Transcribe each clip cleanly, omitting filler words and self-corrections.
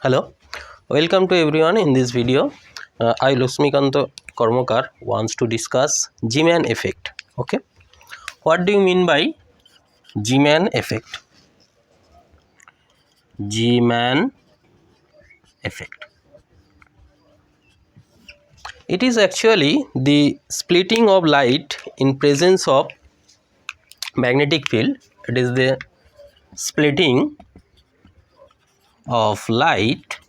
Hello, welcome to everyone. In this video, I Laxmikanta wants to discuss Zeeman effect. Okay, what do you mean by Zeeman effect? Zeeman effect. It is actually the splitting of light in presence of magnetic field. It is the splitting of light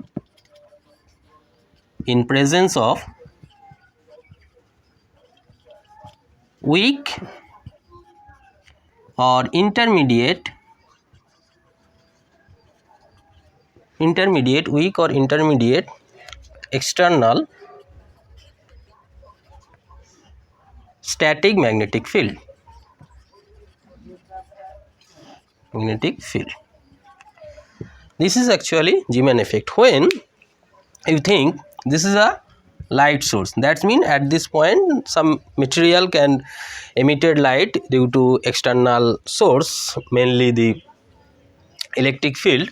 in presence of weak or intermediate external static magnetic field. This is actually Zeeman effect. When you think this is a light source, that means at this point some material can emitted light due to external source, mainly the electric field.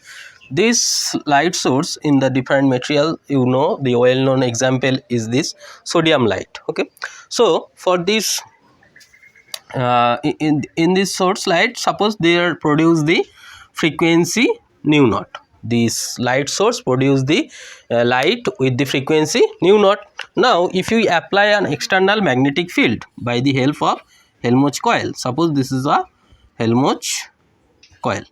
This light source in the different material, the well known example is this sodium light. Okay, so for this in this source light, suppose they are produce the frequency nu naught. This light source produce the light with the frequency nu naught. Now if you apply an external magnetic field by the help of Helmholtz coil, suppose this is a Helmholtz coil,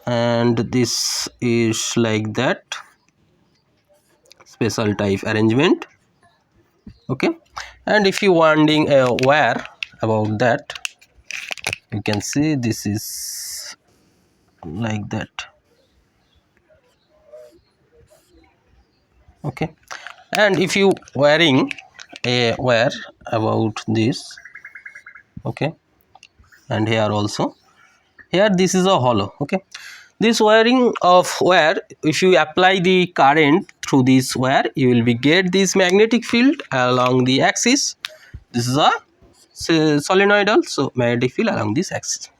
and this is like that special type arrangement. Okay, and if you wondering where about that, you can see this is like that. Okay, and if you wiring a wire about this, okay, and here also, here this is a hollow. Okay, this wiring of wire, if you apply the current through this wire, you will be get this magnetic field along the axis. This is a solenoidal, so magnetic field along this axis.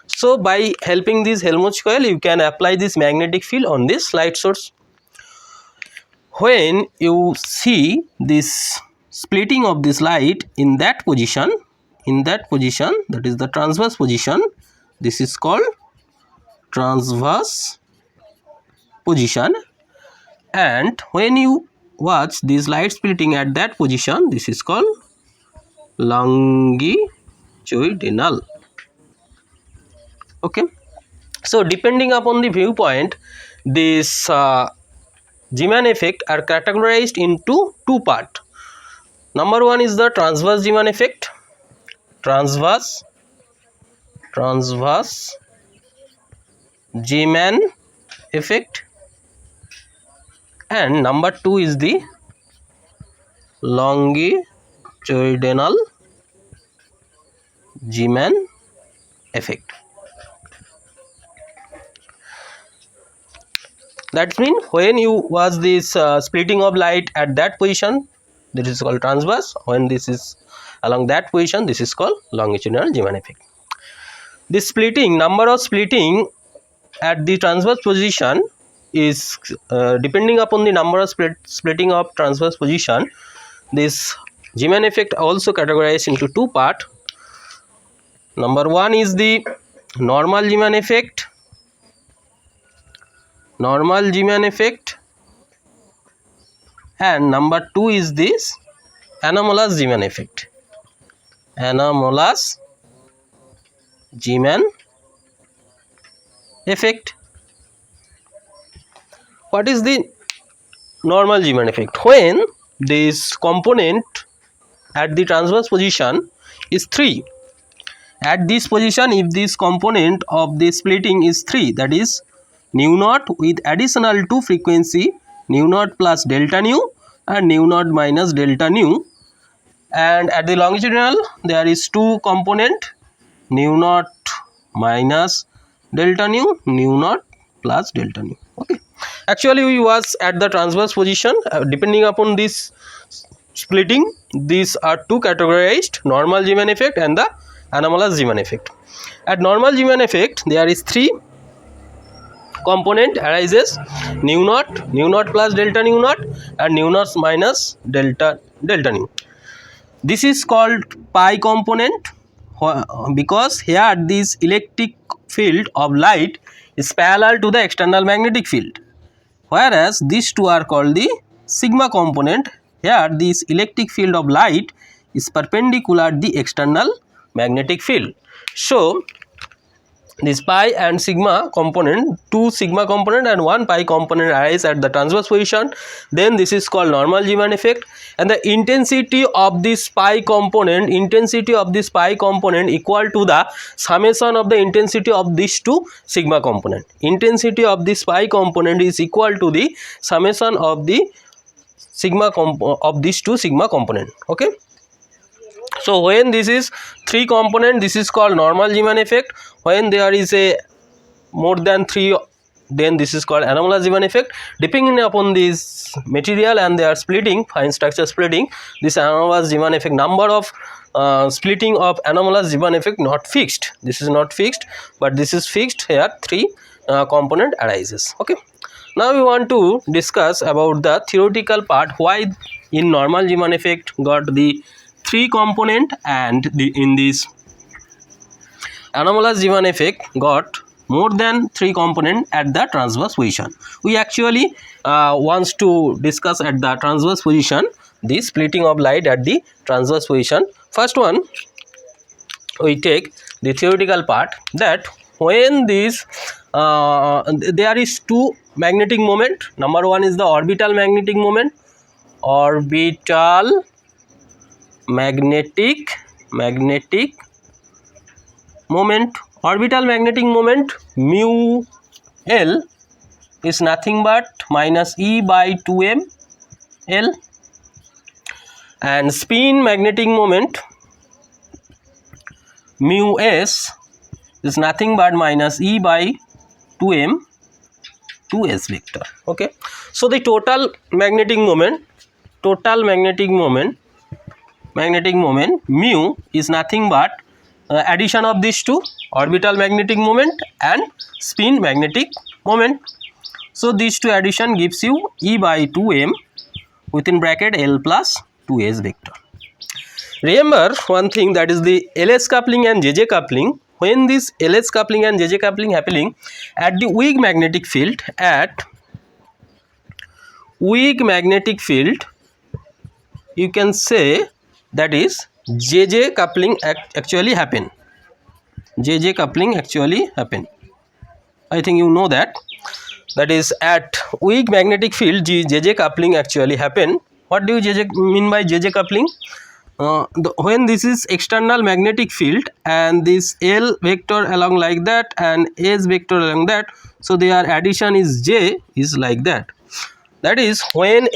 So by helping this Helmholtz coil, you can apply this magnetic field on this light source. When you see this splitting of this light in that position, that is the transverse position, this is called transverse position. And when you watch this light splitting at that position, this is called longitudinal. Okay, so depending upon the viewpoint, this Zeeman effect are categorized into two parts. Number one is the transverse Zeeman effect, transverse Zeeman effect, and number two is the longitudinal Zeeman effect. That means when you watch this splitting of light at that position, this is called transverse. When this is along that position, this is called longitudinal Zeeman effect. This splitting, number of splitting at the transverse position is depending upon the number of splitting of transverse position. This Zeeman effect also categorized into two parts. Number one is the normal Zeeman effect, and number two is this anomalous Zeeman effect. Anomalous Zeeman effect. What is the normal Zeeman effect? When this component at the transverse position is 3. At this position, if this component of the splitting is 3, that is nu naught with additional 2 frequency, nu naught plus delta nu and nu naught minus delta nu, and at the longitudinal there is 2 component, nu naught minus delta nu, nu naught plus delta nu. Okay, actually we was at the transverse position. Depending upon this splitting, these are two categorized, normal Zeeman effect and the anomalous Zeeman effect. At normal Zeeman effect, there is 3 component arises: nu naught plus delta nu naught, and nu naught minus delta nu. This is called pi component because here this electric field of light is parallel to the external magnetic field, whereas these two are called the sigma component. Here this electric field of light is perpendicular to the external magnetic field. So this pi and sigma component, 2 sigma component and 1 pi component arise at the transverse position. Then this is called normal Zeeman effect, and the intensity of this pi component equal to the summation of the intensity of these 2 sigma component. Intensity of this pi component is equal to the summation of the sigma of these 2 sigma component. Okay. So when this is 3 component, this is called normal Zeeman effect. When there is a more than 3, then this is called anomalous Zeeman effect. Depending upon this material and their splitting, fine structure splitting, this anomalous Zeeman effect, number of splitting of anomalous Zeeman effect not fixed. This is not fixed, but this is fixed. Here 3 component arises. Okay. Now we want to discuss about the theoretical part, why in normal Zeeman effect got the 3 component and in this anomalous Zeeman effect got more than 3 component at the transverse position. We actually wants to discuss at the transverse position the splitting of light at the transverse position. First one, we take the theoretical part, that when this there is 2 magnetic moment. Number 1 is the orbital magnetic moment. Orbital magnetic moment. Orbital magnetic moment mu L is nothing but minus E by 2m L, and spin magnetic moment mu S is nothing but minus E by 2m 2s vector. Okay. So the total magnetic moment mu is nothing but addition of these 2, orbital magnetic moment and spin magnetic moment. So these 2 addition gives you E by 2m within bracket L plus 2s vector. Remember one thing, that is the LS coupling and JJ coupling. When this LS coupling and JJ coupling happening at the weak magnetic field, you can say that is JJ coupling actually happen. JJ coupling actually happen. I think you know that. That is at weak magnetic field JJ coupling actually happen. What do you mean by JJ coupling? When this is external magnetic field and this L vector along like that and S vector along that, so their addition is J is like that. That is when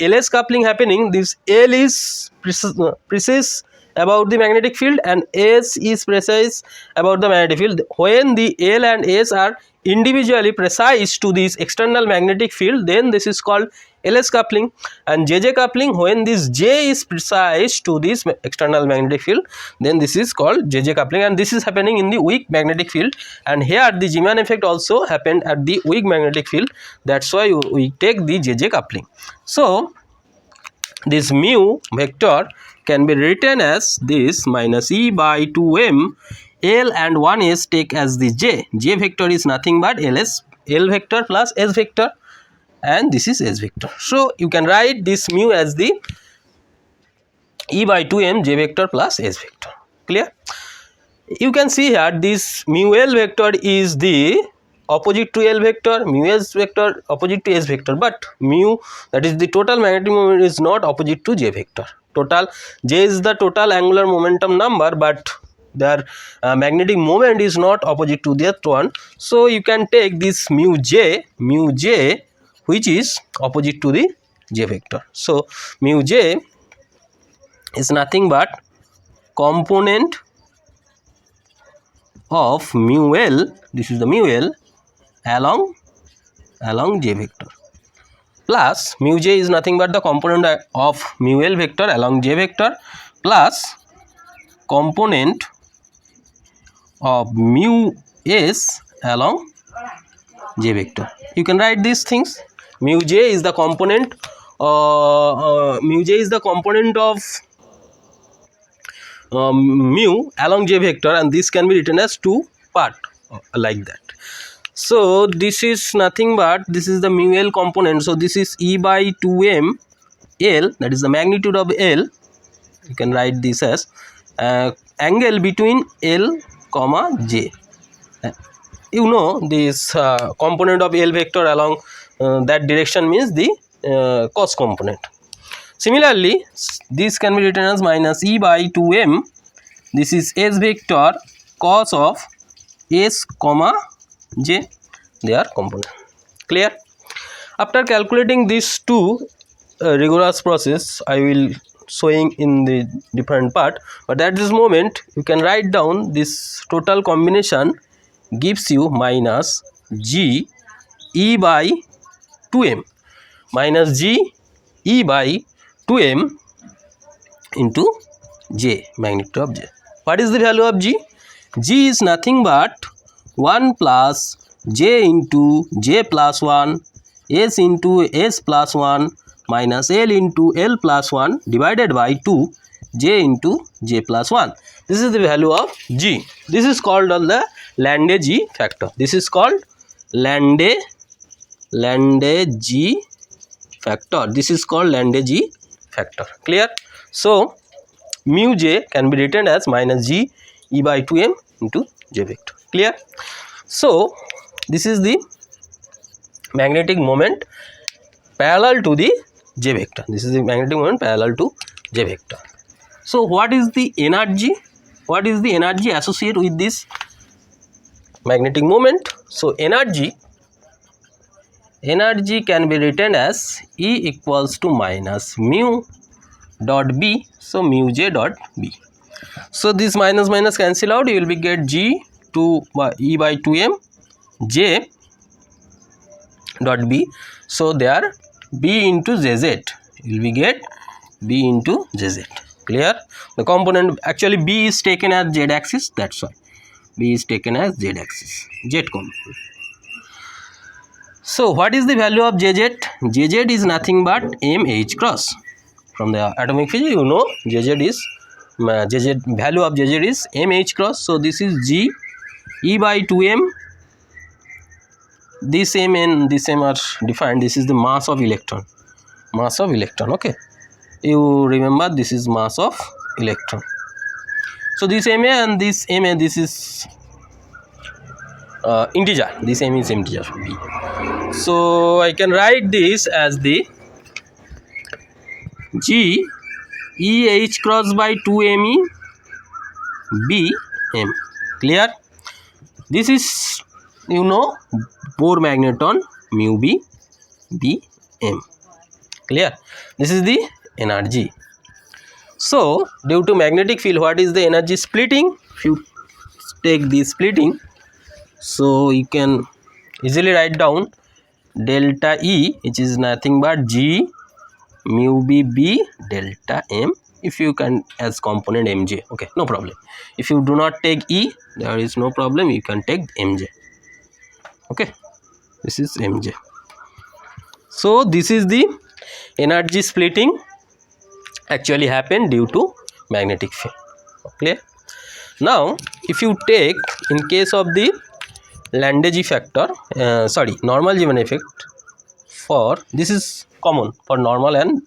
LS coupling happening, this L is precise about the magnetic field and S is precise about the magnetic field. When the L and S are individually precise to this external magnetic field, then this is called LS coupling. And JJ coupling, when this J is precise to this external magnetic field, then this is called JJ coupling, and this is happening in the weak magnetic field. And here the Zeeman effect also happened at the weak magnetic field. That's why we take the JJ coupling. So this mu vector can be written as this minus E by 2m L and 1s take as the J. J vector is nothing but L vector plus S vector, and this is S vector. So you can write this mu as the E by 2m J vector plus S vector. Clear? You can see here this mu L vector is the opposite to L vector, mu S vector opposite to S vector, but mu, that is the total magnetic moment, is not opposite to J vector. Total J is the total angular momentum number, but their magnetic moment is not opposite to that one. So you can take this mu J which is opposite to the J vector. So mu J is nothing but component of mu L, this is the mu L along J vector, plus mu J is nothing but the component of mu L vector along J vector, plus component of mu s along j vector. You can write these things. Mu j is the component of mu along j vector, and this can be written as 2 part like that. So this is nothing but this is the mu l component. So this is E by 2m L, that is the magnitude of L. You can write this as angle between L comma J. You know this component of L vector along that direction means the cos component. Similarly, this can be written as minus E by 2m. This is S vector cos of S comma J, their component. Clear? After calculating these two rigorous process, I will showing in the different part, but at this moment you can write down this total combination gives you minus G E by 2m minus G E by 2m into J, magnitude of J. What is the value of G? G is nothing but 1 plus J into J plus 1 S into S plus 1 minus L into L plus 1 divided by 2 J into J plus 1. This is the value of G. This is called the Lande G factor. This is called Lande G factor. This is called Lande G factor. Clear? So mu j can be written as minus G E by 2m into J vector. Clear? So this is the magnetic moment parallel to the J vector. This is the magnetic moment parallel to J vector. So what is the energy? What is the energy associated with this magnetic moment? So energy can be written as E equals to minus mu dot B. So mu j dot B. So this minus minus cancel out. You will be get G to E by 2m J dot B. So there B into Jz. You will be get B into Jz. Clear? The component actually B is taken as Z axis. That's why B is taken as Z axis. Z component. So what is the value of Jz? Jz is nothing but mh cross. From the atomic physics, you know Jz is value of Jz is mh cross. So this is G E by 2m. This m and this m are defined. This is the mass of electron. Mass of electron. Okay. You remember this is mass of electron. So this ma and this ma, this is integer. This m is integer b. So I can write this as the G E h cross by 2me b m. Clear? This is, you know, Bohr magneton mu b b m. Clear? This is the energy. So due to magnetic field, what is the energy splitting? If you take the splitting, so you can easily write down delta E, which is nothing but G mu b b delta m. If you can as component mj, okay, no problem. If you do not take E, there is no problem, you can take mj. Okay, this is mj. So this is the energy splitting actually happened due to magnetic field. Clear? Now if you take in case of the Lande G factor, normal Zeeman effect, for this is common for normal and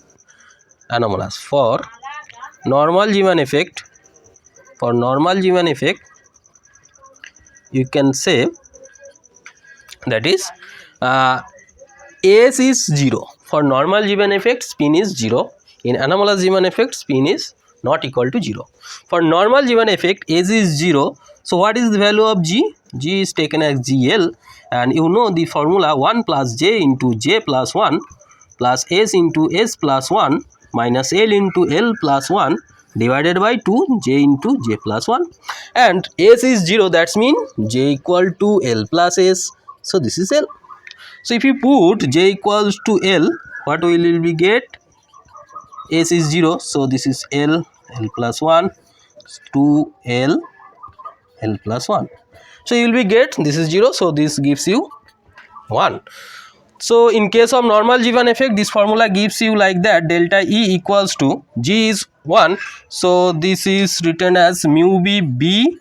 anomalous. For normal Zeeman effect, you can say that is S is 0. For normal Zeeman effect, spin is 0. In anomalous Zeeman effect, spin is not equal to 0. For normal Zeeman effect, S is 0. So what is the value of G? G is taken as GL, and you know the formula 1 plus J into J plus 1 plus S into S plus 1 minus L into L plus 1 divided by 2 J into J plus 1, and S is 0, that's mean J equal to L plus S. So this is L. So if you put J equals to L, what will we get? S is 0, so this is L plus 1, 2 L L plus 1. So you will be get this is 0, so this gives you 1. So in case of normal Zeeman effect, this formula gives you like that, delta E equals to G is 1, so this is written as mu B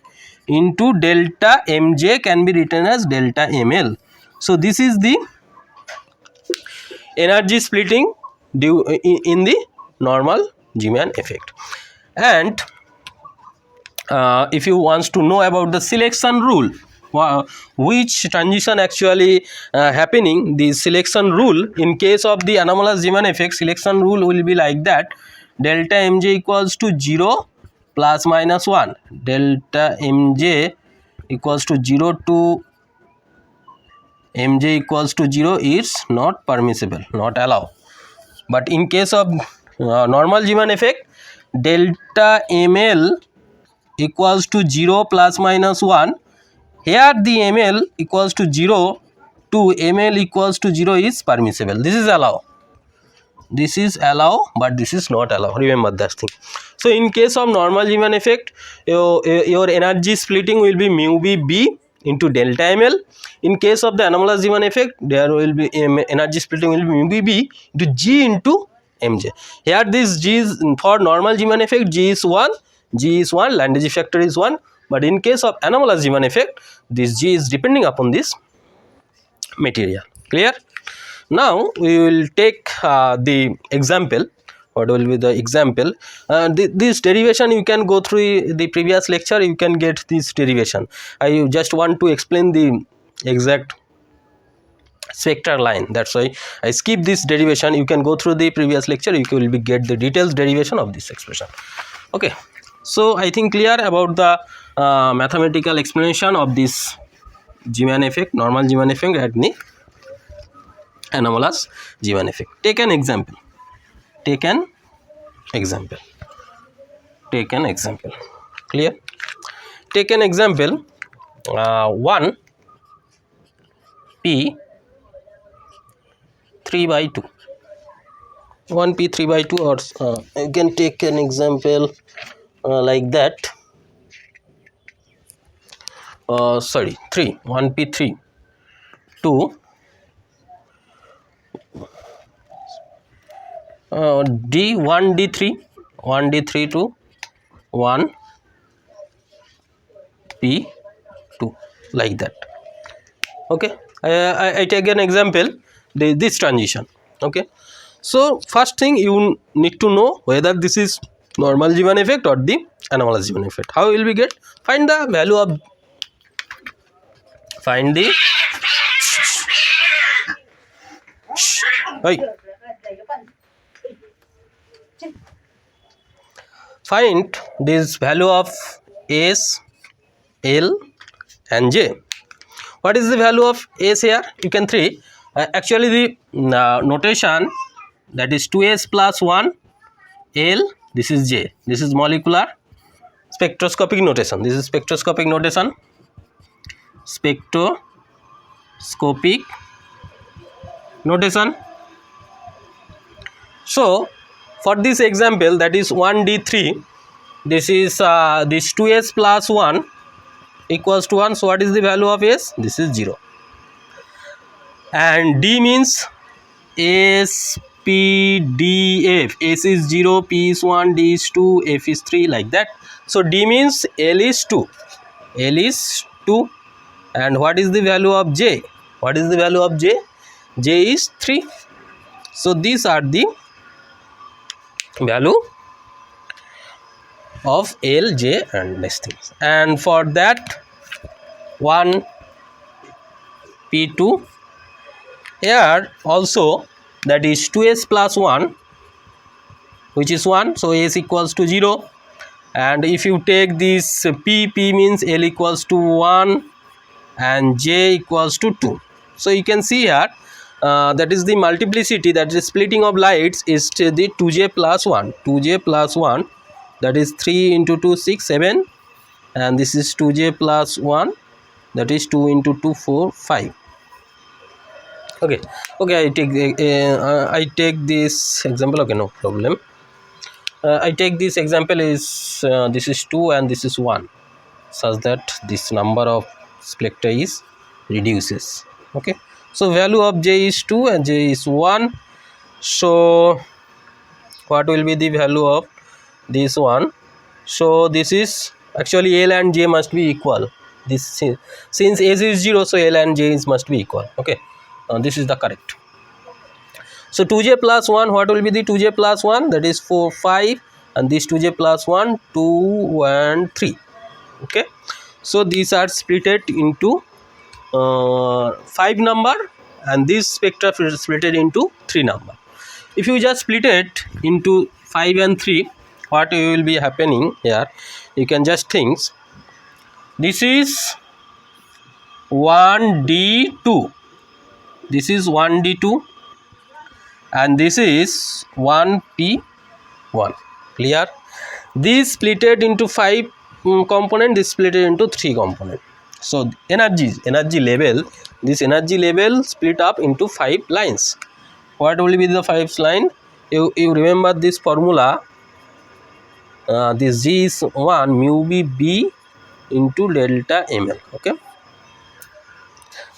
into delta Mj can be written as delta Ml. So this is the energy splitting due in the normal Zeeman effect. And if you wants to know about the selection rule, which transition actually happening, the selection rule in case of the anomalous Zeeman effect, selection rule will be like that, delta Mj equals to 0 plus minus 1, delta Mj equals to 0 to Mj equals to 0 is not permissible, not allowed. But in case of normal Zeeman effect, delta Ml equals to 0 plus minus 1, here the Ml equals to 0 to Ml equals to 0 is permissible. This is allow. This is allow, but this is not allow. Remember that thing. So in case of normal Zeeman effect, your energy splitting will be mu B into delta Ml. In case of the anomalous Zeeman effect, there will be energy splitting will be mu B into G into Mj. Here this G is for normal Zeeman effect, G is 1, G is 1, Landau factor is 1. But in case of anomalous Zeeman effect, this G is depending upon this material. Clear? Now we will take the example. What will be the example? This derivation you can go through the previous lecture, you can get this derivation. I just want to explain the exact spectral line, that's why I skip this derivation. You can go through the previous lecture, you will be get the details derivation of this expression. Okay, so I think clear about the mathematical explanation of this Zeeman effect, normal Zeeman effect at the anomalous Zeeman effect. Take an example. Take an example. Take an example. Clear? Take an example. 1 P 3 by 2. 1 P 3 by 2, or you can take an example like that. Sorry, 3. 1 P 3 2 D 1 D 3 1 D 3 to 1 P 2, like that. Okay, I take an example, this transition. Okay, so first thing you need to know whether this is normal Zeeman effect or the anomalous Zeeman effect. How will we get? Find the value of, find the find this value of S, L and J. What is the value of S here? You can see actually the notation, that is 2S plus 1 L, this is J, this is molecular spectroscopic notation, this is spectroscopic notation, spectroscopic notation. So for this example, that is 1D3, this is this 2S plus 1 equals to 1, so what is the value of S? This is 0. And D means S, P, D, F. S is 0, P is 1, D is 2, F is 3, like that. So D means L is 2. L is 2. And what is the value of J? What is the value of J? J is 3. So these are the value of L, J and these things. And for that 1 P2, here also that is 2S plus 1, which is 1, so S equals to 0. And if you take this P means L equals to 1 and J equals to 2. So you can see here that is the multiplicity, that is splitting of lights, is the 2J plus 1. 2J plus 1, that is 3 into 2, 6, 7, and this is 2J plus 1, that is 2 into 2, 4, 5. Okay, I take this example. Okay, no problem. I take this example is this is 2 and this is 1. such that this number of spectra is reduces. Okay, so value of J is 2 and J is 1. So what will be the value of this one? So this is actually L and J must be equal. This since S is 0, so L and J must be equal. Okay, this is the correct. So 2j plus 1, what will be the 2j plus 1? That is 4, 5, and this 2j plus 1, 2 and 3. Okay, so these are splitted into 5 number, and this spectra is splitted into 3 number. If you just split it into 5 and 3, what will be happening here? You can just think this is 1d2, this is 1d2, and this is 1p1. Clear? This splitted into 5 component, this splitted into 3 component. So energy level, this energy level split up into 5 lines. What will be the 5th line? You remember this formula, this G is 1 mu b into delta ml. Okay,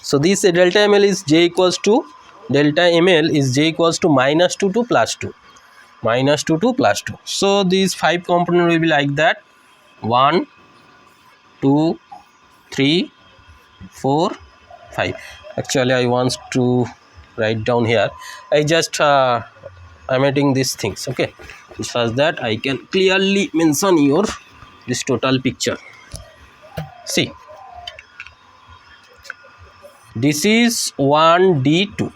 so this delta ml is J equals to, delta ml is J equals to minus 2 to plus 2, minus 2 to plus 2. So these 5 component will be like that: 1, 2, 3, 4, 5. Actually I want to write down here. I just omitting these things. Okay, such that I can clearly mention your this total picture. See, this is 1d2,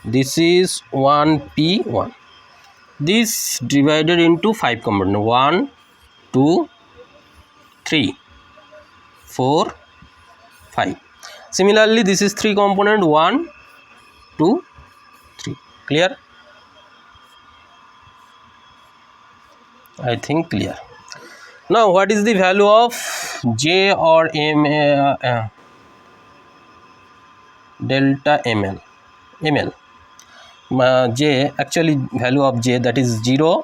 this is 1p1. This divided into 5 components: 1, 2, 3, 4, 5. Similarly, this is 3 component: 1, 2, 3. Clear? I think clear. Now what is the value of J or M, delta ml? J, actually value of J, that is 0,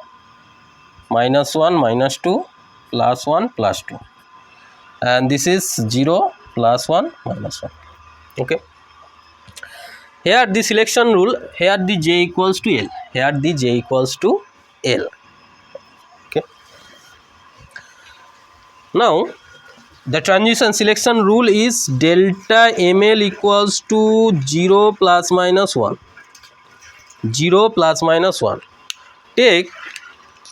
minus 1, minus 2, plus 1, plus 2, and this is 0, plus 1, minus 1. Okay, here the selection rule, here the J equals to L, here the J equals to L. Okay, now the transition selection rule is delta ml equals to 0 plus minus 1, 0 plus minus 1. Take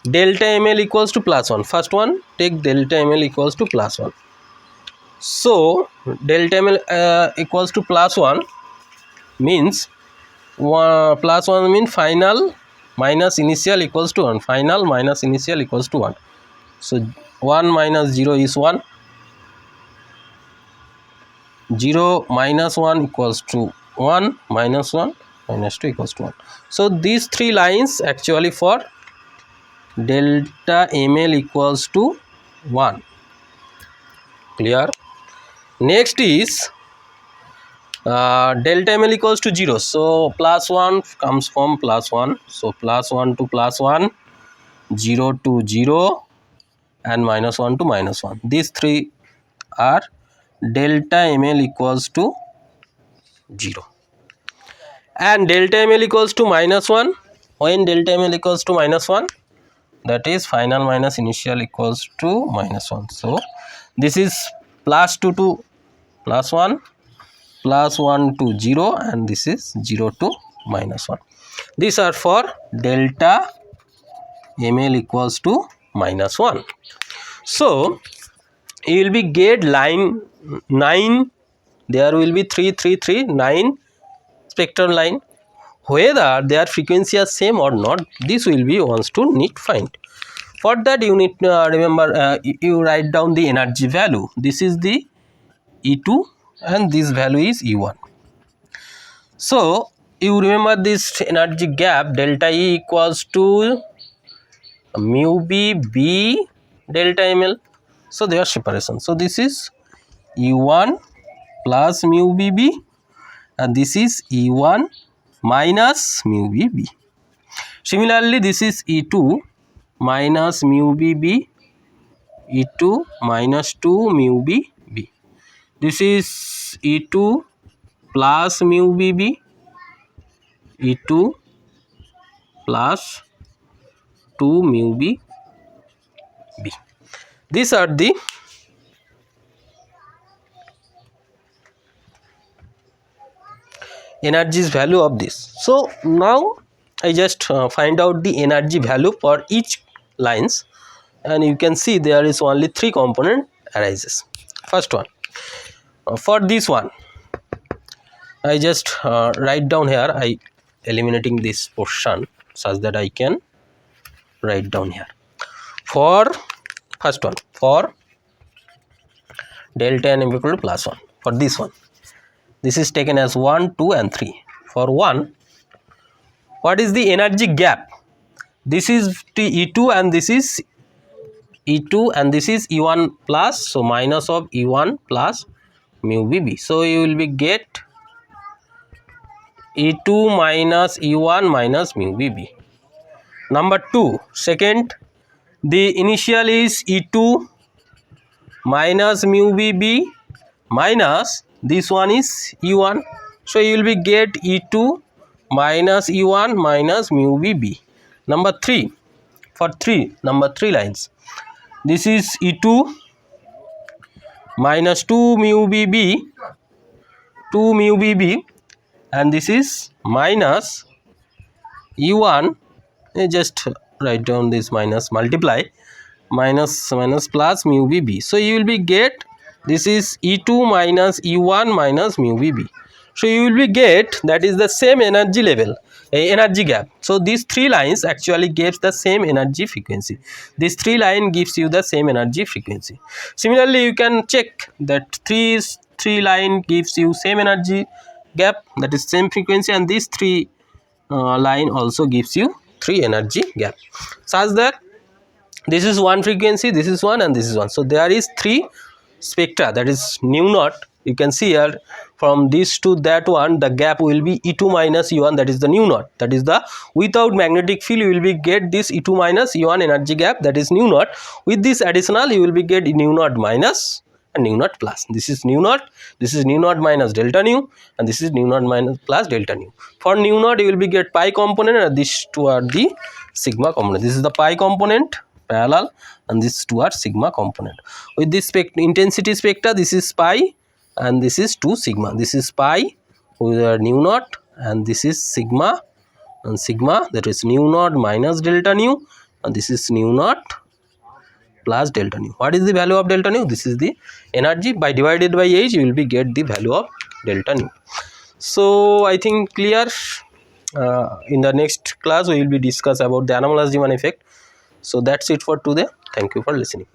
delta ml equals to plus 1. First one, take delta ml equals to plus 1. So delta ml equals to plus 1 means plus 1 means final minus initial equals to 1. Final minus initial equals to 1. So 1 minus 0 is 1. 0 minus 1 equals to 1, minus 1 minus 2 equals to 1. So these 3 lines actually for delta ml equals to 1. Clear? Next is delta ml equals to 0. So plus 1 comes from plus 1. So plus 1 to plus 1, 0 to 0, and minus 1 to minus 1. These 3 are delta ml equals to 0. And delta ml equals to minus 1. When delta ml equals to minus 1, that is final minus initial equals to minus 1. So this is plus 2 to plus 1, plus 1 to 0, and this is 0 to minus 1. These are for delta ml equals to minus 1. So you will be get line 9, there will be 3, 3, 3, 9 spectral line. Whether their frequency are same or not, this will be wants to need find. For that you need remember, you write down the energy value. This is the E2 and this value is E1. So you remember this energy gap, delta E equals to mu b delta ml. So they are separation. So this is E1 plus mu bb, and this is E1 minus mu bb. Similarly, this is E2 minus mu bb, E2 minus 2 mu b b. This is E2 plus mu b b, E2 plus 2 mu b b. These are the energies value of this. So now I just find out the energy value for each lines, and you can see there is only 3 component arises. First one, for this one I just write down here, I eliminating this portion such that I can write down here. For first one, for delta n equal to plus 1, for this one, this is taken as 1, 2 and 3. For 1, what is the energy gap? This is E2 and this is E2 and this is E1 plus, so minus of E1 plus mu bb. So you will be get E2 minus E1 minus mu bb. Number 2, second, the initial is E2 minus mu bb minus this one is E1. So you will be get E2 minus E1 minus mu bb. Number 3, for number 3 lines, this is E2 minus 2 mu bb, 2 mu bb, and this is minus E1. Just write down this minus, multiply minus plus mu bb. So you will be get, this is E2 minus E1 minus mu bb. So you will be get, that is the same energy level, energy gap. So these 3 lines actually gives the same energy frequency. This 3 line gives you the same energy frequency. Similarly, you can check that 3 line gives you same energy gap, that is same frequency, and this 3 line also gives you 3 energy gap, such that this is one frequency, this is one, and this is one. So there is 3 spectra, that is nu naught. You can see here from this to that one, the gap will be E2 minus E1, that is the nu naught, that is the without magnetic field you will be get this E2 minus E1 energy gap, that is nu naught. With this additional you will be get nu naught minus and nu naught plus. This is nu naught, this is nu naught minus delta nu, and this is nu naught minus plus delta nu. For nu naught you will be get pi component, and these two are the sigma component. This is the pi component parallel, and these two are sigma component. With this intensity spectra, this is pi and this is 2 sigma. This is pi with nu naught, and this is sigma, and sigma, that is nu naught minus delta nu, and this is nu naught plus delta nu. What is the value of delta nu? This is the energy. By divided by h you will be get the value of delta nu. So I think clear. In the next class we will be discuss about the anomalous Zeeman effect. So that's it for today. Thank you for listening.